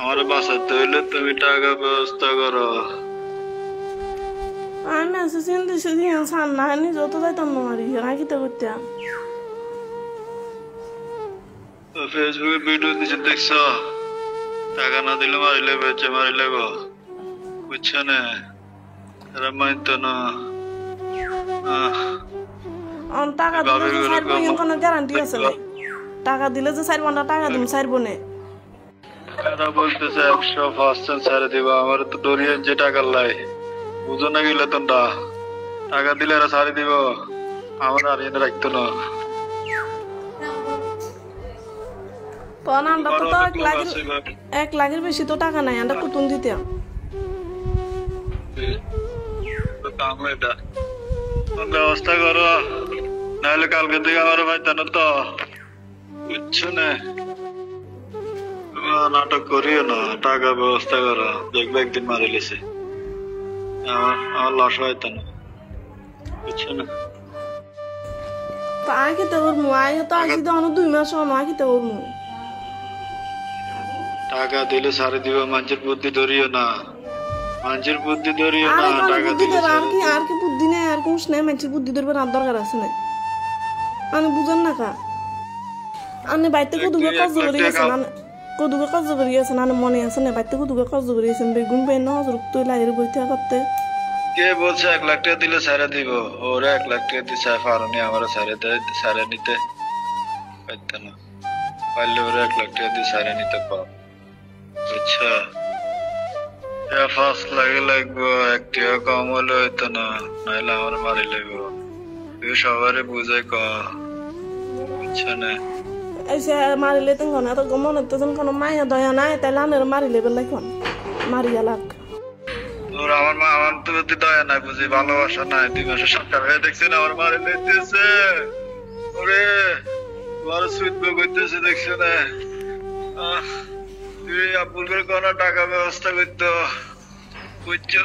আমার বাসাতে হইলে তুমি টাকা ব্যবস্থা করো। আমি মেসেজ দিছি দিন সান না নি যত যাইতাম না মারি না কিতে করতে ফেসবুকে ভিডিও দিছে দেখছ, টাকা না দিলে মারিলে বেচে মারিলে গো, বুঝছো না? এরা মানতো না। টাকা দিলে যে সারবো এর কোনো গ্যারান্টি আছে না। টাকা দিলে যে সারবো না, টাকা দিম সারবো না। এরা বলতেছে 100% ছেড়ে দিবা, আমার তো ডরিয়ে যে টাকা লাই বুঝো না গেলে তোমরা। টাকা দিলে এরা ছাড়ি দিব, আমার আর এনে রাখতো না। তো আমরা তো 1 লাখের বেশি তো টাকা নাই, আমরা কুতুন দিতে ব্যবস্থা করো, নাহলে কালকে থেকে আমার পাইতানো তো, বুঝছো না? নাটক করিও না, টাকা ব্যবস্থা করো, দেখবে একদিন মারি লেছে, আমার লস হইতো না, বুঝছো না? তো আয় খেতে করবো, আয় তো আসি তো 2 মাস হলো, আয় খেতে করবো। টাকা দিলে ছাড়ি দিব, মানুষের বুদ্ধি ধরিও না, মানুষের বুদ্ধি ধরিও না। টাকা দিলে আর কি বুদ্ধি নেই, আর কোন নেই, মানুষের বুদ্ধি ধরবে না দরকার আছে না। আমি বুঝেন না কা আনে বাইতে কদুকে কজ করে গেছেন, কদুকে কজ করে গেছেন, আনে মনে আছে না? বাইতে কদুকে কজ করে গেছেন, বেগুন বেন হজরুক তুই লাইরে বইতে করতে। কে বলছে 1 লাখ টাকা দিলে ছেড়ে দিব? ওরা 1 লাখ টাকা দিছে পারনি আমার ছেড়ে নিতে পারতো না, পারলে ওরা 1 লাখ টাকা দিয়ে ছেড়ে নিতে পার, বুঝছো? 5 লাখ লাগবো, 1 টাকা কম হলে হইতো না, নাহলে আমার মারি লাগবো। তুই সবারে বুঝে ক, বুঝছো না? এসে মারিলে তো না, তো মনে তো কোনো মায়া দয়া নাই, তাইলে আনের মারিলে বেলা কোন মারিয়া লাগ। তোর আমার তো দয়া নাই, বুঝি ভালোবাসা নাই। 2 মাসের সরকার হয়ে দেখছেন আমার মারি লেতেছে, ওরে তোমার সুইট করতেছে, দেখছো না? তুই আব্বুল করে কোন টাকা ব্যবস্থা করতো, বুঝছো?